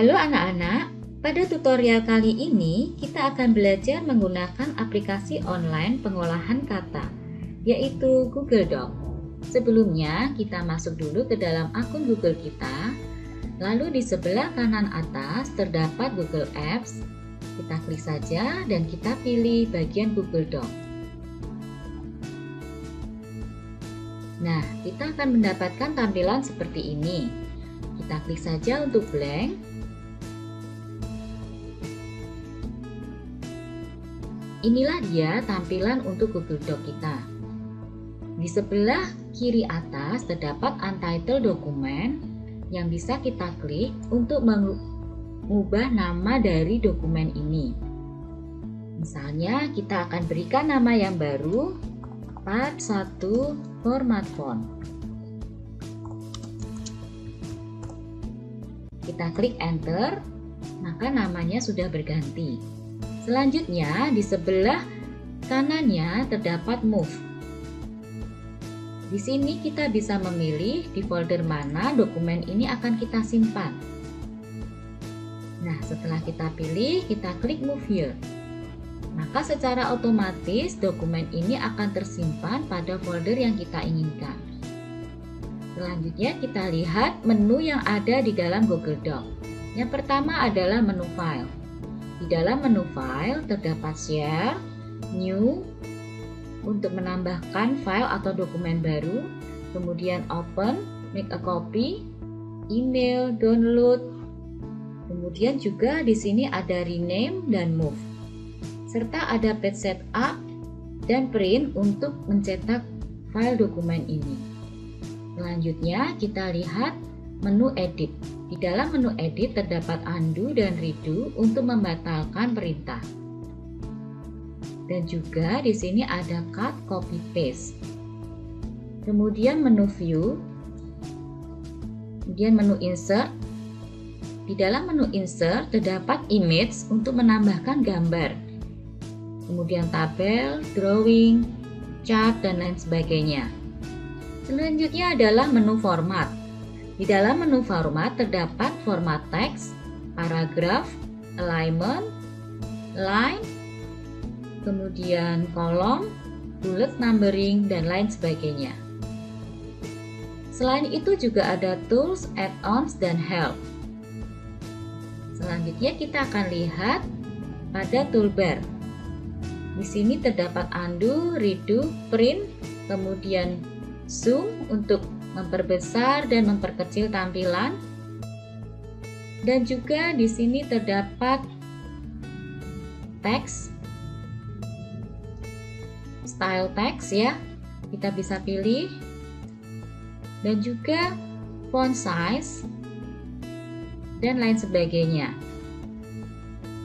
Halo anak-anak, pada tutorial kali ini kita akan belajar menggunakan aplikasi online pengolahan kata, yaitu Google Doc. Sebelumnya kita masuk dulu ke dalam akun Google kita, lalu di sebelah kanan atas terdapat Google Apps. Kita klik saja dan kita pilih bagian Google Doc. Nah, kita akan mendapatkan tampilan seperti ini. Kita klik saja untuk blank. Inilah dia tampilan untuk Google Doc kita. Di sebelah kiri atas terdapat untitled dokumen yang bisa kita klik untuk mengubah nama dari dokumen ini. Misalnya kita akan berikan nama yang baru, Part 1 Format Font. Kita klik Enter, maka namanya sudah berganti. Selanjutnya, di sebelah kanannya terdapat Move. Di sini kita bisa memilih di folder mana dokumen ini akan kita simpan. Nah, setelah kita pilih, kita klik Move Here. Maka secara otomatis dokumen ini akan tersimpan pada folder yang kita inginkan. Selanjutnya, kita lihat menu yang ada di dalam Google Doc. Yang pertama adalah menu File. Di dalam menu File terdapat Share, New untuk menambahkan file atau dokumen baru, kemudian Open, Make a Copy, Email, Download. Kemudian juga di sini ada Rename dan Move. Serta ada Page Setup dan Print untuk mencetak file dokumen ini. Selanjutnya kita lihat menu Edit. Di dalam menu Edit terdapat Undo dan Redo untuk membatalkan perintah. Dan juga di sini ada Cut, Copy, Paste. Kemudian menu View. Kemudian menu Insert. Di dalam menu Insert terdapat Image untuk menambahkan gambar. Kemudian tabel, drawing, chart, dan lain sebagainya. Selanjutnya adalah menu Format. Di dalam menu format terdapat format teks, paragraf, alignment, line, kemudian kolom, bullet numbering, dan lain sebagainya. Selain itu juga ada tools, add-ons, dan help. Selanjutnya kita akan lihat pada toolbar. Di sini terdapat undo, redo, print, kemudian zoom untuk memperbesar dan memperkecil tampilan. Dan juga di sini terdapat teks, style teks ya. Kita bisa pilih. Dan juga font size dan lain sebagainya.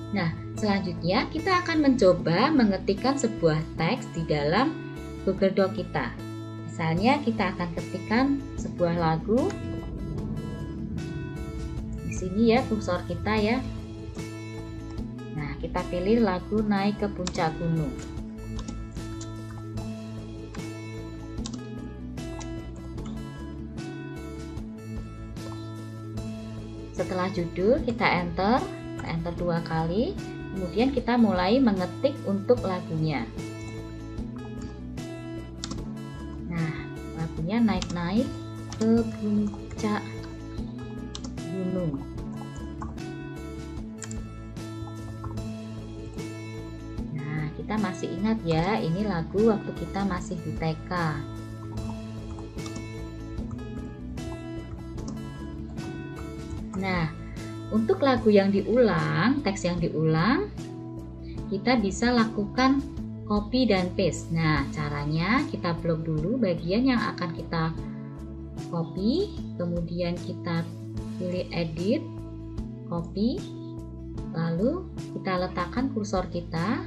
Nah, selanjutnya kita akan mencoba mengetikkan sebuah teks di dalam Google Doc kita. Misalnya kita akan ketikkan sebuah lagu. Di sini ya kursor kita ya. Nah, kita pilih lagu Naik ke Puncak Gunung. Setelah judul kita enter 2 kali. Kemudian kita mulai mengetik untuk lagunya. Naik-naik ke puncak gunung. Nah, kita masih ingat ya, ini lagu waktu kita masih di TK. Nah, untuk lagu yang diulang, teks yang diulang, kita bisa lakukan copy dan paste. Nah, caranya kita blok dulu bagian yang akan kita copy, kemudian kita pilih edit, copy, lalu kita letakkan kursor kita,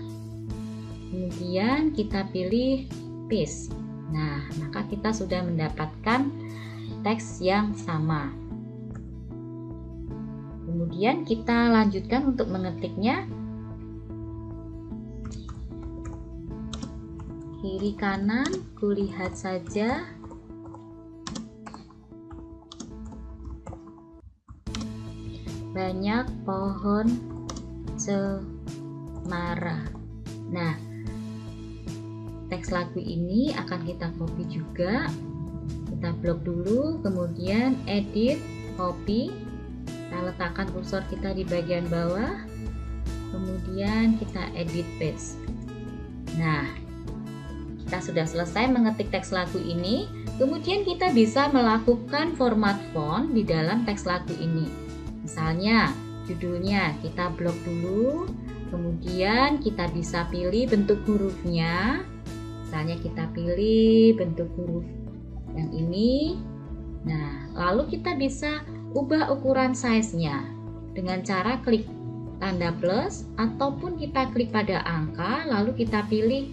kemudian kita pilih paste. Nah, maka kita sudah mendapatkan teks yang sama. Kemudian kita lanjutkan untuk mengetiknya. Kiri kanan, kulihat saja. banyak pohon cemara. Nah, teks lagu ini akan kita copy juga. Kita blok dulu, kemudian edit, copy. Kita letakkan kursor kita di bagian bawah. Kemudian kita edit paste. Nah, kita sudah selesai mengetik teks lagu ini. Kemudian kita bisa melakukan format font di dalam teks lagu ini. Misalnya, judulnya kita blok dulu. Kemudian kita bisa pilih bentuk hurufnya. Misalnya kita pilih bentuk huruf yang ini. Nah, lalu kita bisa ubah ukuran size-nya dengan cara klik tanda plus ataupun kita klik pada angka lalu kita pilih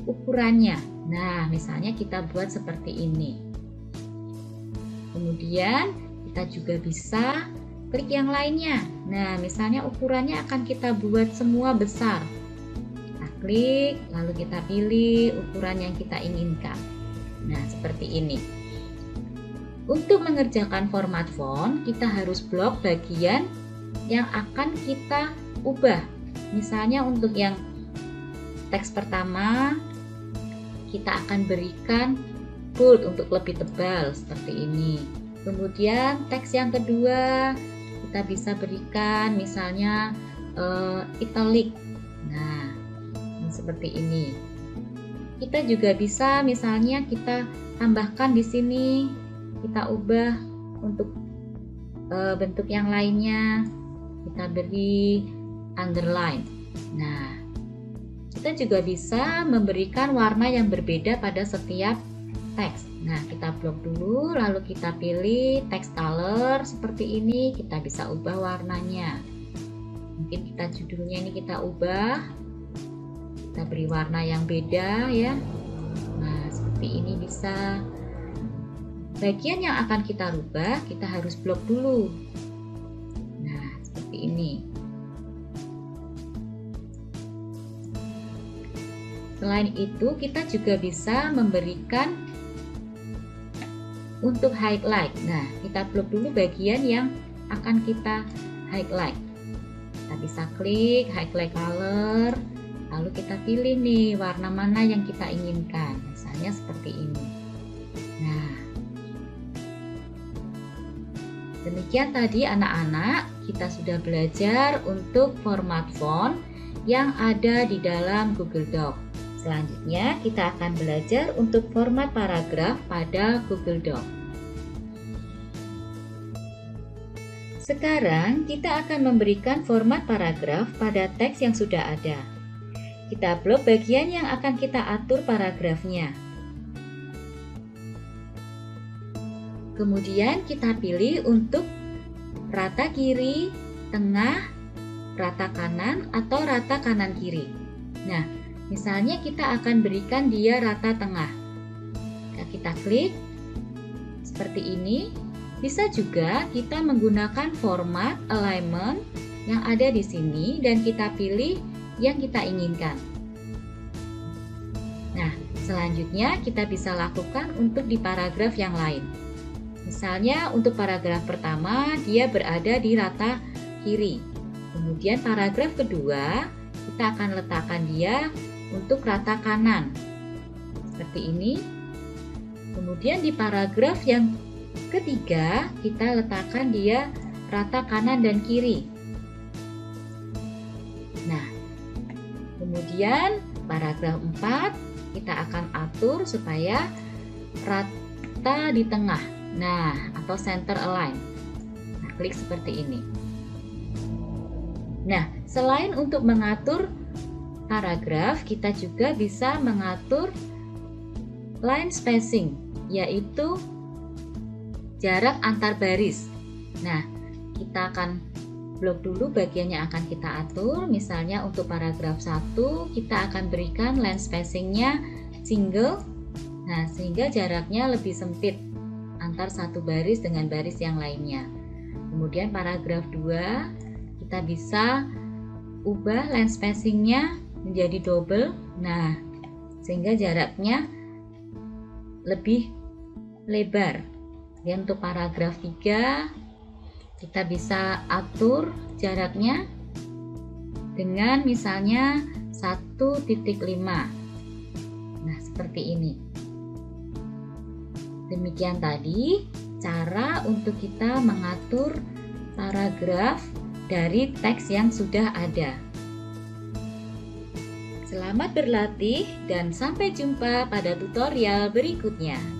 ukurannya. Nah, misalnya kita buat seperti ini. Kemudian kita juga bisa klik yang lainnya. Nah, misalnya ukurannya akan kita buat semua besar. Kita klik, lalu kita pilih ukuran yang kita inginkan. Nah, seperti ini. Untuk mengerjakan format font, kita harus blok bagian yang akan kita ubah. Misalnya untuk yang teks pertama, kita akan berikan bold untuk lebih tebal, seperti ini. Kemudian teks yang kedua, kita bisa berikan misalnya italic. Nah, seperti ini. Kita juga bisa misalnya kita tambahkan di sini, kita ubah untuk bentuk yang lainnya, kita beri underline. Nah, kita juga bisa memberikan warna yang berbeda pada setiap teks. Nah, kita blok dulu, lalu kita pilih text color seperti ini, kita bisa ubah warnanya. Mungkin kita judulnya ini kita ubah, kita beri warna yang beda ya. Nah, seperti ini bisa. Bagian yang akan kita rubah, kita harus blok dulu. Nah, seperti ini. Selain itu, kita juga bisa memberikan untuk highlight. Nah, kita blok dulu bagian yang akan kita highlight. Kita bisa klik highlight color, lalu kita pilih nih warna mana yang kita inginkan. Misalnya seperti ini. Nah, demikian tadi anak-anak, kita sudah belajar untuk format font yang ada di dalam Google Doc. Selanjutnya kita akan belajar untuk format paragraf pada Google Doc. Sekarang kita akan memberikan format paragraf pada teks yang sudah ada. Kita blok bagian yang akan kita atur paragrafnya. Kemudian kita pilih untuk rata kiri, tengah, rata kanan, atau rata kanan kiri. Nah, misalnya kita akan berikan dia rata tengah. Nah, kita klik seperti ini. Bisa juga kita menggunakan format alignment yang ada di sini dan kita pilih yang kita inginkan. Nah, selanjutnya kita bisa lakukan untuk di paragraf yang lain. Misalnya untuk paragraf pertama dia berada di rata kiri. Kemudian paragraf kedua kita akan letakkan dia untuk rata kanan. Seperti ini. Kemudian di paragraf yang ketiga kita letakkan dia rata kanan dan kiri. Nah, kemudian paragraf 4 kita akan atur supaya rata di tengah. Nah, atau center align. Nah, klik seperti ini. Nah, selain untuk mengatur paragraf, kita juga bisa mengatur line spacing, yaitu jarak antar baris. Nah, kita akan blok dulu bagian yang akan kita atur. Misalnya untuk paragraf 1 kita akan berikan line spacingnya single. Nah, sehingga jaraknya lebih sempit antar satu baris dengan baris yang lainnya. Kemudian paragraf 2 kita bisa ubah line spacingnya menjadi double. Nah, sehingga jaraknya lebih lebar. Ya, untuk paragraf 3 Kita bisa atur jaraknya dengan misalnya 1.5. Nah, seperti ini. Demikian tadi cara untuk kita mengatur paragraf dari teks yang sudah ada. Selamat berlatih dan sampai jumpa pada tutorial berikutnya.